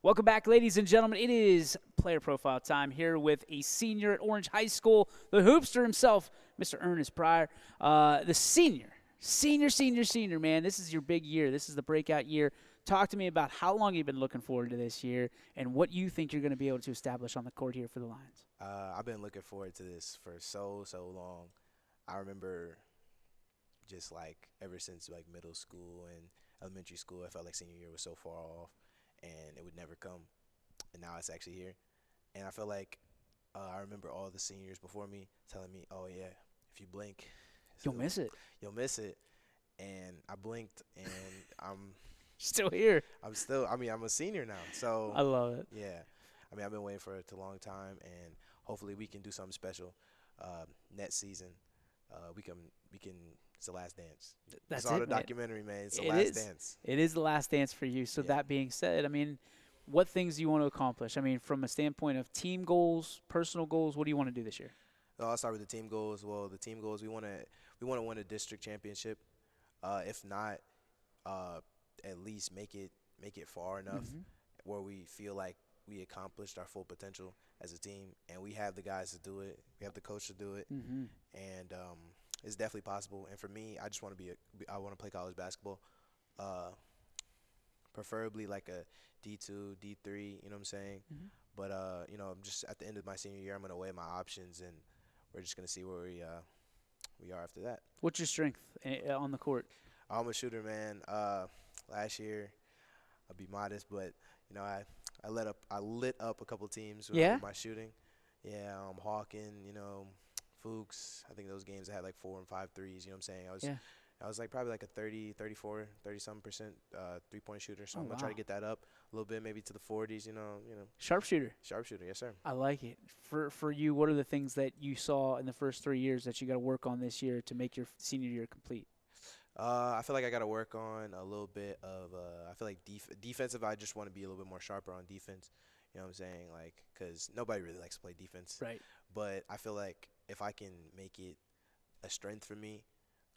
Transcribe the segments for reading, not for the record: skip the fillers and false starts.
Welcome back, ladies and gentlemen. It is player profile time here with a senior at Orange High School, the hoopster himself, Mr. Ernest Pryor. The senior, man. This is your big year. This is the breakout year. Talk to me about how long you've been looking forward to this year and what you think you're going to be able to establish on the court here for the Lions. I've been looking forward to this for so long. I remember just like ever since like middle school and elementary school, I felt like senior year was so far off and it would never come. And now it's actually here. And I feel like I remember all the seniors before me telling me, "Oh yeah, if you blink, You'll miss it. You'll miss it." And I blinked, and I'm Still here. I'm still. I mean, I'm a senior now, so I love it. yeah. I mean, I've been waiting for it a long time, and hopefully we can do something special next season. We can. It's the last dance. That's it's all it, the man. documentary, man. It's the It last is. dance. It is the last dance for you. So Yeah. that being said, I mean, what things do you want to accomplish? I mean, from a standpoint of team goals, personal goals, what do you want to do this year? I'll start with the team goals. Well, the team goals, we want to win a district championship. If not, at least make it far enough where we feel like we accomplished our full potential as a team, and we have the guys to do it. We have the coach to do it, and it's definitely possible. And for me, I just want to I want to play college basketball, preferably like a D2, D3. You know what I'm saying? But I'm just at the end of my senior year, I'm gonna weigh my options, and we're just gonna see where we are after that. What's your strength on the court? I'm a shooter, man. Last year, I'll be modest, but I lit up a couple teams with my shooting. Yeah, Hawking, Fuchs. I think those games I had like 4 and 5 threes. You know what I'm saying? I was like probably like a 30, 34, 30-something% 3-point shooter. So I'm gonna try to get that up a little bit, maybe to the 40s. Sharpshooter. Sharpshooter, yes sir. I like it. For you, what are the things that you saw in the first 3 years that you got to work on this year to make your senior year complete? I feel like I got to work on a little bit of. I feel like defensive. I just want to be a little bit more sharper on defense. You know what I'm saying? Like, because nobody really likes to play defense. Right. But I feel like if I can make it a strength for me,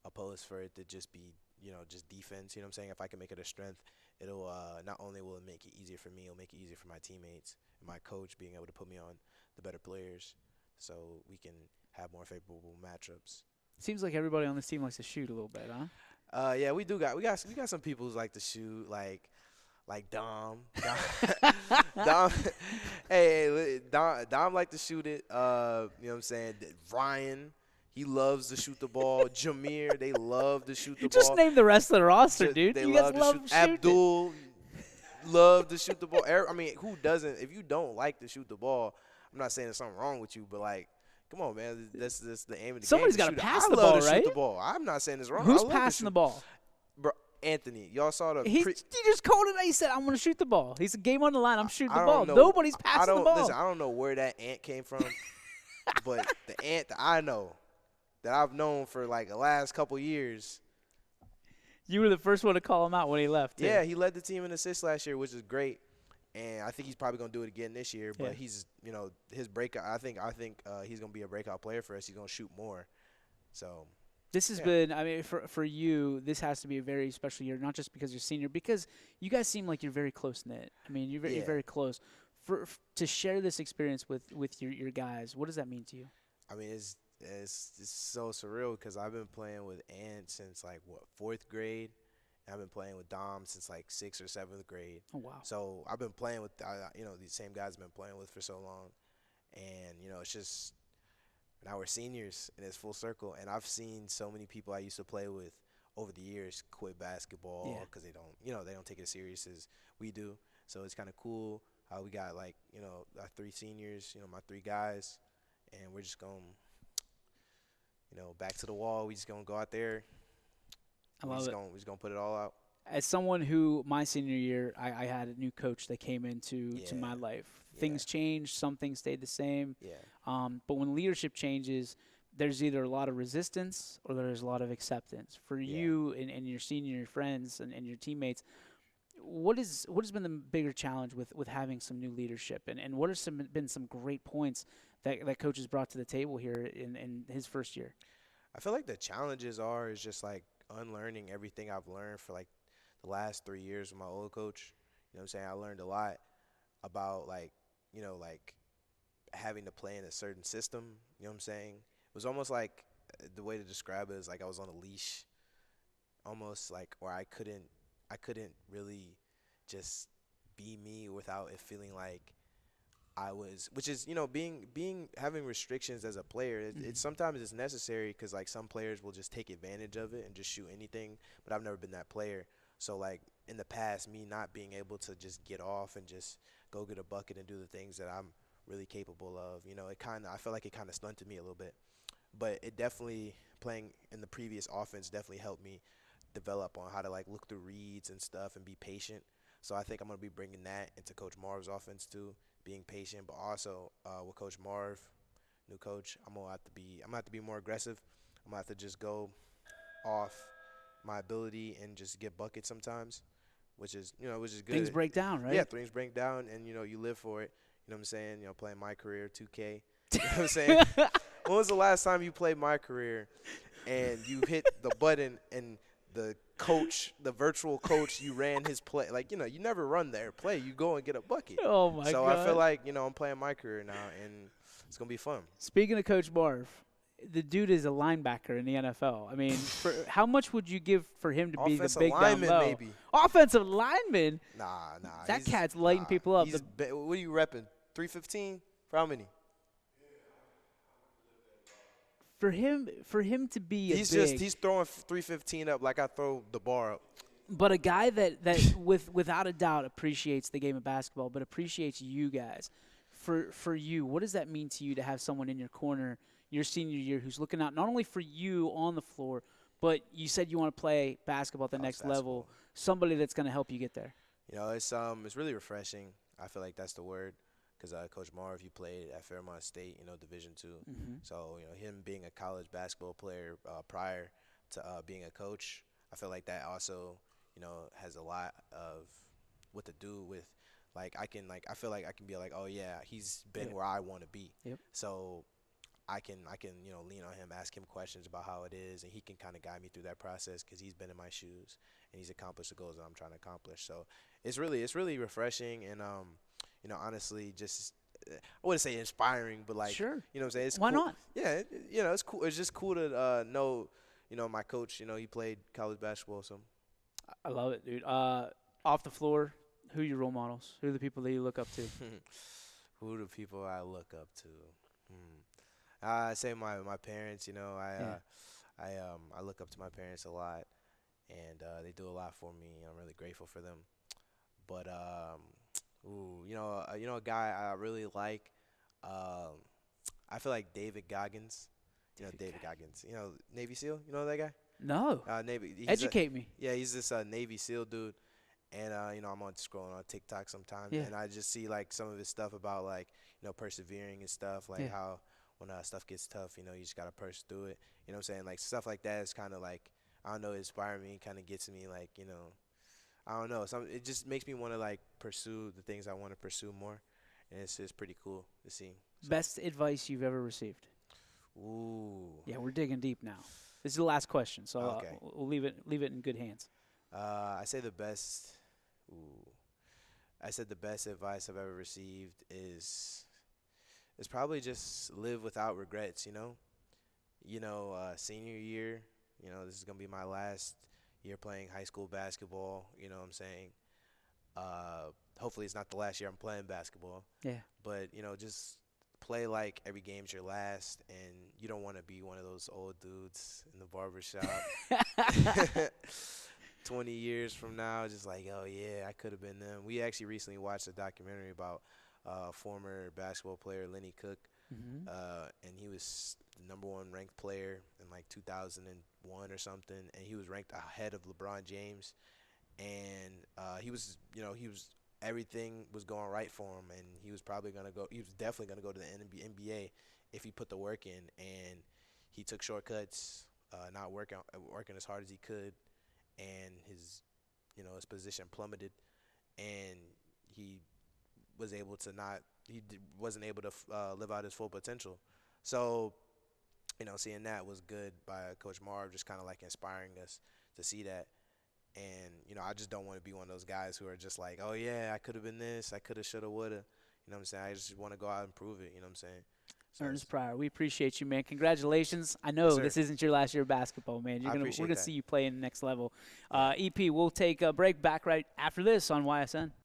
opposed for it to just be, just defense. You know what I'm saying? If I can make it a strength, it'll not only will it make it easier for me, it'll make it easier for my teammates and my coach being able to put me on the better players, so we can have more favorable matchups. Seems like everybody on this team likes to shoot a little bit, huh? Yeah, we got some people who like to shoot, like Dom. Dom, hey, Dom like to shoot it. You know what I'm saying? Ryan, he loves to shoot the ball. Jameer, they love to shoot the ball. Just name the rest of the roster, dude. They You guys love shoot. shooting. Abdul love to shoot the ball. I mean, who doesn't? If you don't like to shoot the ball, I'm not saying there's something wrong with you, but like, come on, man. That's the aim of the Somebody's game. got to pass I the love ball, to right? shoot the ball. I'm not saying it's wrong. Who's I love to passing shoot. the ball? Bro, Anthony, y'all saw the. He just called it. He said, "I'm going to shoot the ball." He's a game on the line. I'm shooting the I ball. don't know. Nobody's passing the ball. Listen, I don't know where that ant came from, but the ant that I know, that I've known for like the last couple years. You were the first one to call him out when he left, too. Yeah, he led the team in assists last year, which is great. And I think he's probably gonna do it again this year. But he's, his breakout. I think he's gonna be a breakout player for us. He's gonna shoot more. So this has been. I mean, for you, this has to be a very special year. Not just because you're senior, because you guys seem like you're very close knit. I mean, you're very close. To share this experience with your guys, what does that mean to you? I mean, it's so surreal because I've been playing with Ant since like 4th grade. I've been playing with Dom since like 6th or 7th grade. Oh, wow. So I've been playing with, these same guys I've been playing with for so long. And, it's just now we're seniors and it's full circle. And I've seen so many people I used to play with over the years quit basketball because they don't take it as serious as we do. So it's kind of cool how we got like, our 3 seniors, my 3 guys. And we're just going, back to the wall. We just going to go out there. We're just going to put it all out. As someone who, my senior year, I had a new coach that came into my life. Things changed. Some things stayed the same. Yeah. But when leadership changes, there's either a lot of resistance or there's a lot of acceptance. For you and your senior friends and your teammates, what has been the bigger challenge with having some new leadership? And what have been some great points that coach has brought to the table here in his first year? I feel like the challenges is just like unlearning everything I've learned for like the last 3 years with my old coach. You know what I'm saying? I learned a lot. about like like having to play in a certain system. You know what I'm saying? It was almost like the way to describe it is like I was on a leash, almost like where I couldn't really just be me without it feeling like I was, which is being having restrictions as a player. It's Mhm. sometimes it's necessary because like some players will just take advantage of it and just shoot anything. But I've never been that player. So like in the past, me not being able to just get off and just go get a bucket and do the things that I'm really capable of, I feel like it kind of stunted me a little bit. But it definitely playing in the previous offense definitely helped me develop on how to like look through reads and stuff and be patient. So I think I'm gonna be bringing that into Coach Marv's offense too, being patient, but also with Coach Marv, new coach, I'm gonna have to be more aggressive. I'm gonna have to just go off my ability and just get buckets sometimes, which is Things good. break down, Yeah, right? things break down, and you live for it. You know what I'm saying? Playing my career, 2K. You know what I'm saying? When was the last time you played my career and you hit the button and the virtual coach, you ran his play? Like, you never run their play. You go and get a bucket. Oh my So I feel God. like, I'm playing my career now, and it's going to be fun. Speaking of Coach Marv, the dude is a linebacker in the NFL. I mean, for how much would you give for him to be the Offensive big down lineman, low? maybe. Offensive lineman, Nah. that cat's lighting people up. What are you repping? 315? For how many? For him to be a He's big, throwing 315 up like I throw the bar up. but a guy that without a doubt appreciates the game of basketball, but appreciates you guys. For you, what does that mean to you to have someone in your corner your senior year who's looking out not only for you on the floor, but you said you want to play basketball at the College next level, basketball. somebody that's going to help you get there. It's really refreshing. I feel like that's the word, because Coach Marv, he played at Fairmont State, Division two. Hmm. So him being a college basketball player prior to being a coach, I feel like that also has a lot of what to do with, like, I feel like I can be like, oh yeah, he's been Yep. where I want to be. Yep. So I can lean on him, ask him questions about how it is, and he can kind of guide me through that process because he's been in my shoes and he's accomplished the goals that I'm trying to accomplish. So it's really refreshing, and honestly, just I wouldn't say inspiring, but like, Sure. what I'm saying, it's Why cool. not? Yeah, it's cool. It's just cool to know my coach. He played college basketball, so I love it, dude. Off the floor, who are your role models? Who are the people that you look up to? who are the people I look up to? Hmm. I say my parents. Yeah. I look up to my parents a lot, and they do a lot for me, and I'm really grateful for them. But a guy I really like. Um, I feel like David Goggins. David David Gagne. Goggins. Navy SEAL. You know that guy? No. Navy. Educate me. He's this Navy SEAL dude, and I'm on scrolling on TikTok sometimes, Yeah. and I just see like some of his stuff about like persevering and stuff, like Yeah. how when stuff gets tough, you just gotta push through it. You know what I'm saying? Like stuff like that is kind of like, I don't know, inspire me, kind of gets me like, I don't know. It just makes me want to like pursue the things I want to pursue more, and it's pretty cool to see. So, Best advice you've ever received? ooh, Yeah, we're digging deep now. This is the last question, so okay. we'll leave it in good hands. I say the best. Ooh, I said the best advice I've ever received is probably just live without regrets. Senior year. This is gonna be my last year playing high school basketball. You know what I'm saying? Hopefully it's not the last year I'm playing basketball, Yeah. but just play like every game's your last, and you don't want to be one of those old dudes in the barber shop 20 years from now, just like, oh yeah, I could have been them. We actually recently watched a documentary about former basketball player Lenny Cook, Hmm. and he was the number one ranked player in like 2001 or something, and he was ranked ahead of LeBron James, and he was everything was going right for him, and he was probably gonna go. He was definitely gonna go to the NBA if he put the work in, and he took shortcuts, not working as hard as he could, and his position plummeted, and he wasn't able to live out his full potential. So seeing that was good by Coach Marv, just kind of like inspiring us to see that. And I just don't want to be one of those guys who are just like, oh yeah, I could have been this, I could have, should have, would have. You know what I'm saying? I just want to go out and prove it. You know what I'm saying? So Ernest Pryor, we appreciate you, man. Congratulations. I know yes, sir. this isn't your last year of basketball, man. I We're appreciate gonna that. see you play in the next level. Yeah. EP, we'll take a break back right after this on YSN.